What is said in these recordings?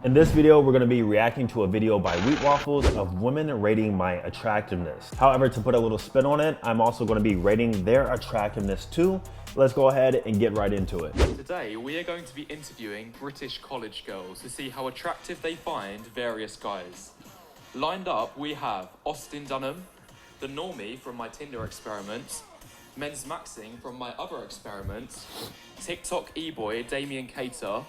In this video, we're gonna be reacting to a video by Wheat Waffles of women rating my attractiveness. However, to put a little spin on it, I'm also gonna be rating their attractiveness too. Let's go ahead and get right into it. Today, we are going to be interviewing British college girls to see how attractive they find various guys. Lined up, we have Austin Dunham, the normie from my Tinder experiments, Men's Maxing from my other experiments, TikTok e-boy Damien Cater,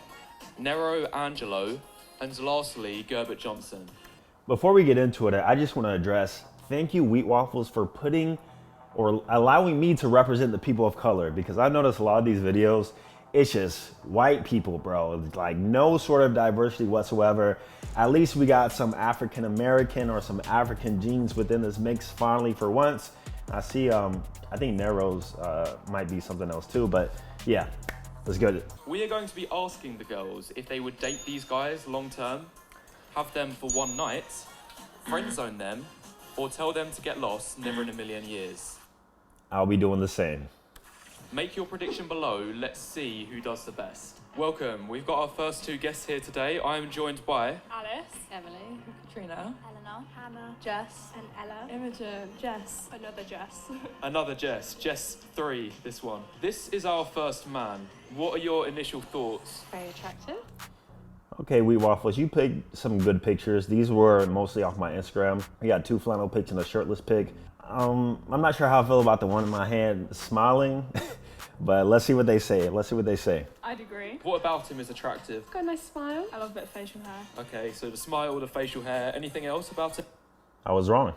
Nero Angelo, and lastly, Gerbert Johnson. Before we get into it, I just want to address, thank you Wheat Waffles for putting or allowing me to represent the people of color, because I've noticed a lot of these videos, it's just white people, bro. It's like no sort of diversity whatsoever. At least we got some African American or some African genes within this mix finally for once. I see, I think Nero's might be something else too, but yeah. Let's go. We are going to be asking the girls if they would date these guys long term, have them for one night, friendzone them, or tell them to get lost, never in a million years. I'll be doing the same. Make your prediction below. Let's see who does the best. Welcome. We've got our first two guests here today. I am joined by Alice, Emily, Katrina, Eleanor, Hannah, Jess, and Ella. Imogen, Jess, another Jess. another Jess, Jess 3, this one. This is our first man. What are your initial thoughts? very attractive. Okay, Wheat Waffles, you picked some good pictures. These were mostly off my Instagram. I got 2 flannel pics and a shirtless pic. I'm not sure how I feel about the one in my hand smiling, but let's see what they say. Let's see what they say. I'd agree. What about him is attractive? Got a nice smile. I love a bit of facial hair. Okay, so the smile, the facial hair, anything else about him? I was wrong.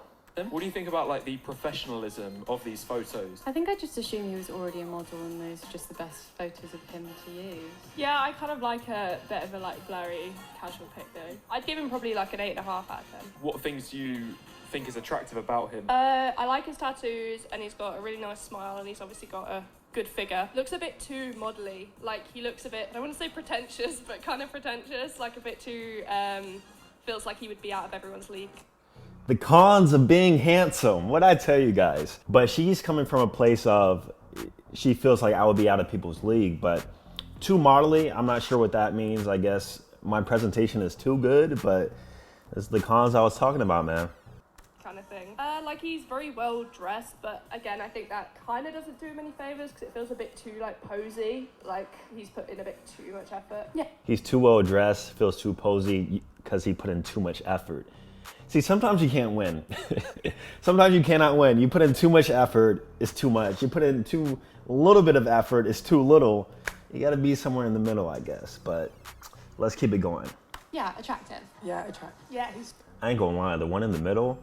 What do you think about like the professionalism of these photos? I think I just assumed he was already a model and those are just the best photos of him to use. Yeah, I kind of like a bit of a like blurry casual pic though. I'd give him probably like an 8.5 out of 10. What things do you think is attractive about him? I like his tattoos and he's got a really nice smile and he's obviously got a good figure. Looks a bit too modelly. Like he looks a bit, I don't want to say pretentious, but kind of pretentious. Like a bit too, feels like he would be out of everyone's league. The cons of being handsome. What'd I tell you guys? But she's coming from a place of, she feels like I would be out of people's league, but too modelly, I'm not sure what that means. I guess my presentation is too good, but it's the cons I was talking about, man. Kind of thing. Like he's very well dressed, but again, I think that kind of doesn't do him any favors because it feels a bit too like posy. Like he's put in a bit too much effort. Yeah. He's too well dressed, feels too posy because he put in too much effort. See, sometimes you can't win. Sometimes you cannot win. You put in too much effort, it's too much. You put in too little bit of effort, it's too little. You gotta be somewhere in the middle, I guess. But let's keep it going. Yeah, attractive. Yeah, attractive. Yeah, he's I ain't gonna lie, the one in the middle,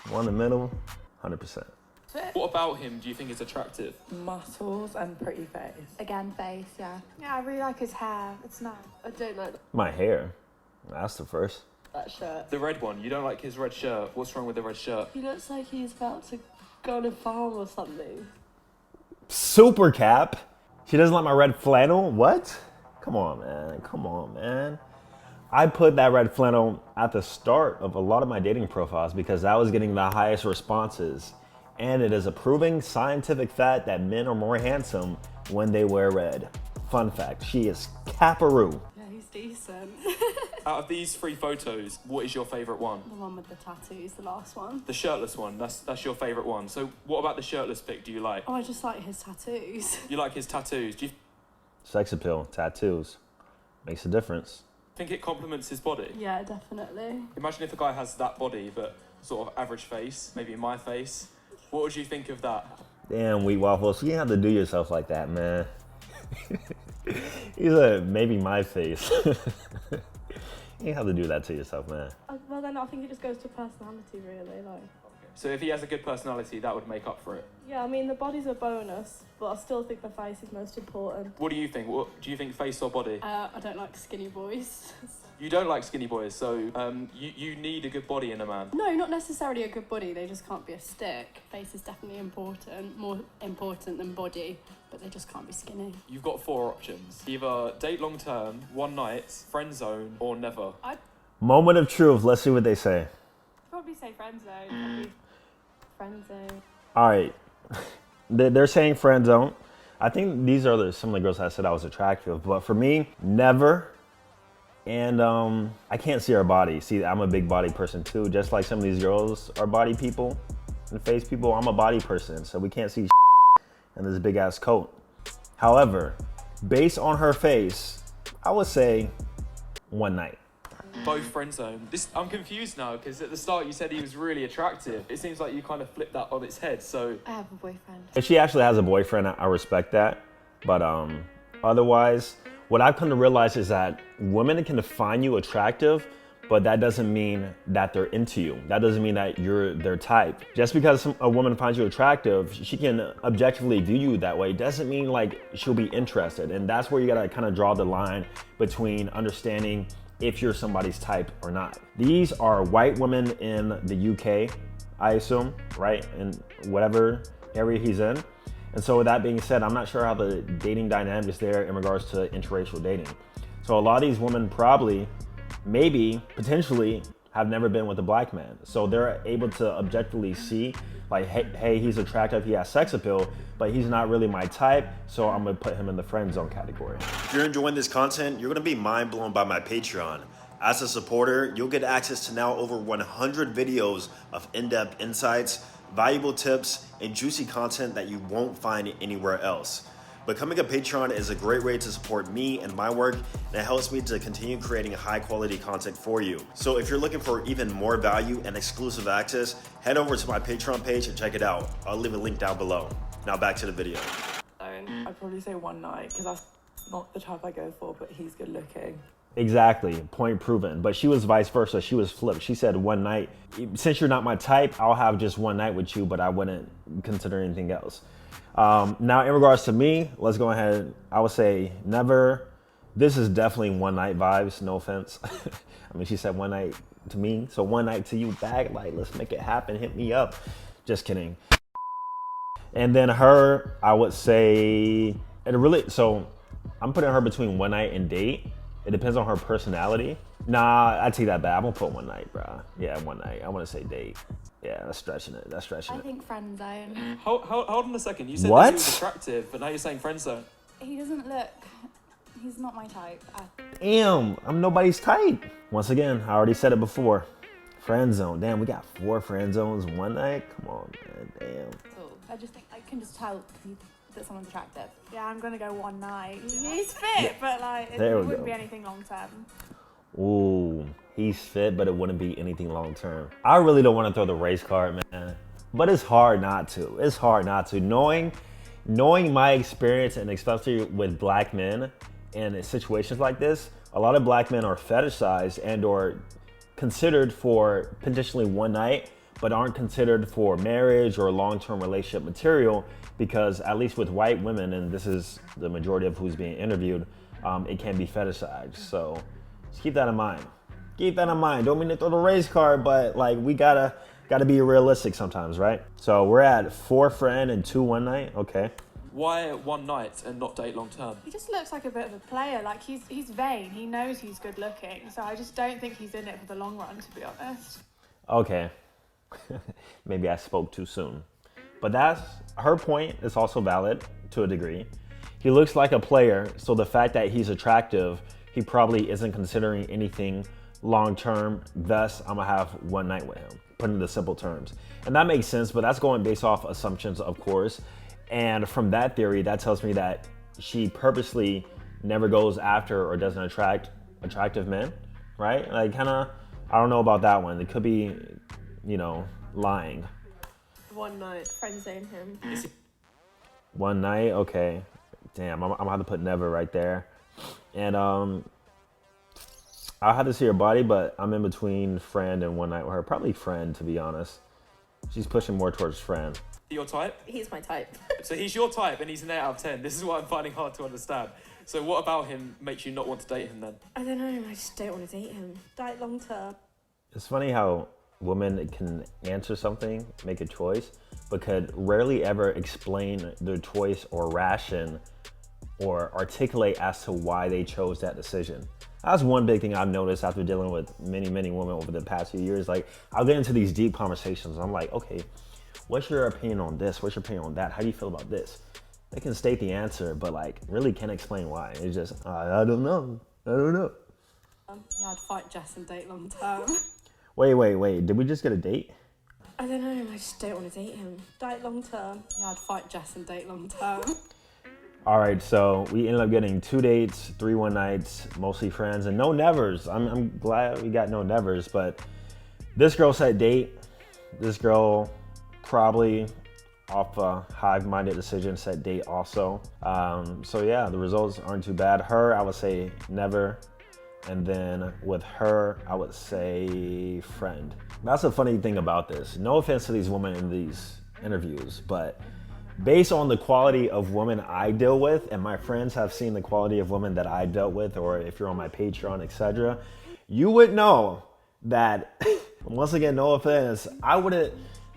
100%. What about him do you think is attractive? Muscles and pretty face. Again, face, yeah. Yeah, I really like his hair. It's nice. I don't like My hair, that's the first. that shirt. The red one, you don't like his red shirt. What's wrong with the red shirt? He looks like he's about to go on a farm or something. Super cap. She doesn't like my red flannel? What? Come on, man. Come on, man. I put that red flannel at the start of a lot of my dating profiles because that was getting the highest responses. And it is a proving scientific fact that men are more handsome when they wear red. Fun fact, she is caparoo. Yeah, he's decent. Out of these 3 photos, what is your favourite one? The one with the tattoos, the last one. The shirtless one, that's your favourite one. So what about the shirtless pic do you like? Oh, I just like his tattoos. You like his tattoos. Do you Sex appeal, tattoos. Makes a difference. think it complements his body? Yeah, definitely. Imagine if a guy has that body but sort of average face, maybe my face. What would you think of that? Damn, Wheat Waffles, you have to do yourself like that, man. He's a maybe my face. You have to do that to yourself, man. Well, then I think it just goes to personality, really. Like, So if he has a good personality, that would make up for it. yeah, I mean the body's a bonus, but I still think the face is most important. What do you think? What do you think, face or body? I don't like skinny boys. You don't like skinny boys, so you need a good body in a man. No, not necessarily a good body. They just can't be a stick. Face is definitely important, more important than body, but they just can't be skinny. You've got 4 options. Either date long term, one night, friend zone, or never. Moment of truth, let's see what they say. Probably say friend zone. Friend zone. All right, they're saying friend zone. I think these are some of the girls that said I was attractive, but for me, never And I can't see her body. See, I'm a big body person too. Just like some of these girls are body people and face people, I'm a body person. So we can't see in this big ass coat. However, based on her face, I would say one night. Both Friendzone. I'm confused now because at the start you said he was really attractive. It seems like you kind of flipped that on its head. So I have a boyfriend. If she actually has a boyfriend, I respect that. But otherwise, what I've come to realize is that women can find you attractive, but that doesn't mean that they're into you. That doesn't mean that you're their type. Just because a woman finds you attractive, she can objectively view you that way. Doesn't mean like she'll be interested. And that's where you gotta kind of draw the line between understanding if you're somebody's type or not. These are white women in the UK, I assume, right? In whatever area he's in. And so with that being said, I'm not sure how the dating dynamic is there in regards to interracial dating. So a lot of these women probably, maybe, potentially have never been with a black man. So they're able to objectively see like, hey, he's attractive, he has sex appeal, but he's not really my type, so I'm gonna put him in the friend zone category. If you're enjoying this content, you're gonna be mind blown by my Patreon. As a supporter, you'll get access to now over 100 videos of in-depth insights, valuable tips, and juicy content that you won't find anywhere else. Becoming a Patreon is a great way to support me and my work, and it helps me to continue creating high quality content for you. So if you're looking for even more value and exclusive access, head over to my Patreon page and check it out. I'll leave a link down below. Now back to the video. I'd probably say one night, because that's not the type I go for, but he's good looking. Exactly, point proven. But she was vice versa, she was flipped. She said one night, since you're not my type, I'll have just one night with you, but I wouldn't consider anything else. Now in regards to me, let's go ahead, I would say never. This is definitely one night vibes, no offense. I mean, she said one night to me, so one night to you back, like let's make it happen, hit me up. Just kidding. And then her, I would say, so I'm putting her between one night and date. It depends on her personality. Nah, I take that back. I'm gonna put one night, bro. Yeah, one night. I wanna say date. Yeah, that's stretching it. That's stretching I it. think friend zone. hold on a second. You said What? that he was attractive, but now you're saying Friendzone. He doesn't look. He's not my type. Damn, I'm nobody's type. Once again, I already said it before. Friend zone. Damn, we got 4 friend zones one night. Come on, man. Damn. I just think I can just tell that someone's attractive. Yeah, I'm gonna go one night. He's fit, but like, it There we wouldn't go. be anything long term. Ooh, he's fit, but it wouldn't be anything long term. I really don't want to throw the race card, man. But it's hard not to. It's hard not to. Knowing my experience, and especially with black men in situations like this, a lot of black men are fetishized and or considered for potentially one night, but aren't considered for marriage or long-term relationship material, because at least with white women, and this is the majority of who's being interviewed, it can be fetishized. So just keep that in mind. Keep that in mind. Don't mean to throw the race card, but like we gotta be realistic sometimes, right? So we're at 4 friend and 2 one night. Okay. Why one night and not date long term? He just looks like a bit of a player. Like he's vain. He knows he's good looking. So I just don't think he's in it for the long run, to be honest. Okay. Maybe I spoke too soon. But that's her point is also valid to a degree. He looks like a player, so the fact that he's attractive, he probably isn't considering anything long term. Thus, I'm gonna have one night with him, put it in the simple terms. And that makes sense, but that's going based off assumptions, of course. And from that theory, that tells me that she purposely never goes after or doesn't attract attractive men, right? Like I don't know about that one. It could be, lying. One night, friend zone him. One night, okay. Damn, I'm gonna have to put never right there. And I'll have to see her body, but I'm in between friend and one night with her. Probably friend, to be honest. She's pushing more towards friend. Your type? He's my type. So he's your type and he's an 8 out of 10. This is what I'm finding hard to understand. So what about him makes you not want to date him then? I don't know, I just don't want to date him. Date long term. It's funny how women can answer something, make a choice, but could rarely ever explain their choice or ration or articulate as to why they chose that decision. That's one big thing I've noticed after dealing with many, many women over the past few years. Like, I'll get into these deep conversations. And I'm like, okay, what's your opinion on this? What's your opinion on that? How do you feel about this? They can state the answer, but like really can't explain why. It's just, I don't know. Yeah, I'd fight Jess and date long term. Wait. Did we just get a date? I don't know, I just don't want to date him. Date long term. Yeah, I'd fight Jess and date long term. All right, so we ended up getting 2 dates, 3 one nights, mostly friends, and no nevers. I'm glad we got no nevers, but this girl said date. This girl probably off a hive-minded decision said date also. So yeah, the results aren't too bad. Her, I would say never. And then with her, I would say friend. That's the funny thing about this. No offense to these women in these interviews, but based on the quality of women I deal with, and my friends have seen the quality of women that I dealt with, or if you're on my Patreon, etc., you would know that, once again, no offense, I wouldn't,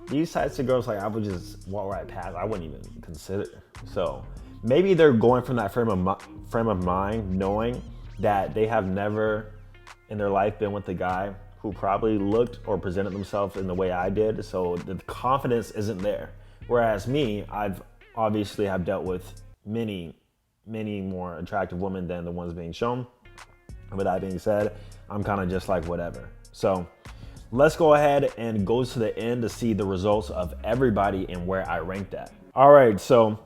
these types of girls, like, I would just walk right past. I wouldn't even consider. So maybe they're going from that frame of mind, knowing that they have never in their life been with a guy who probably looked or presented themselves in the way I did. So the confidence isn't there. Whereas me, I've obviously have dealt with many more attractive women than the ones being shown. With that being said, I'm kind of just like whatever. So let's go ahead and go to the end to see the results of everybody and where I ranked at. All right, so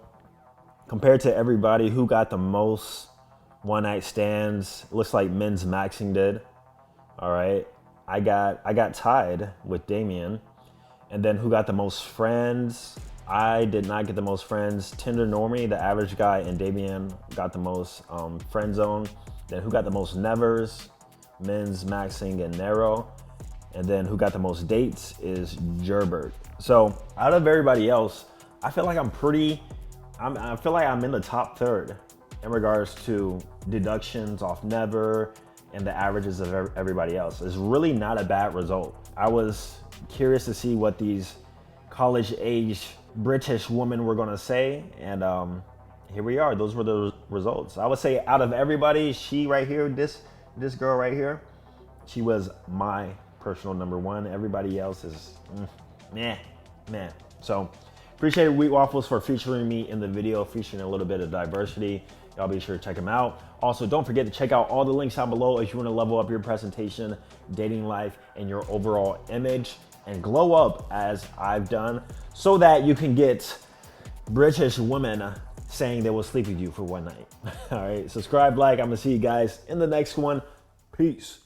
compared to everybody, who got the most one night stands? Looks like Men's Maxing did. All right, I got tied with Damien. And then who got the most friends? I did not get the most friends. Tinder Normie, the average guy, and Damien got the most Friendzone. Then who got the most nevers? Men's Maxing and Nero. And then who got the most dates is Gerbert. So out of everybody else, I feel like I feel like I'm in the top third in regards to deductions off never and the averages of everybody else. It's really not a bad result. I was curious to see what these college-age British women were gonna say, and here we are. Those were the results. I would say out of everybody, she right here, this girl right here, she was my personal number one. Everybody else is meh. So appreciate Wheat Waffles for featuring me in the video, featuring a little bit of diversity. Y'all be sure to check them out. Also, don't forget to check out all the links down below if you want to level up your presentation, dating life, and your overall image, and glow up as I've done, so that you can get British women saying they will sleep with you for one night. All right, subscribe, like. I'm gonna see you guys in the next one. Peace.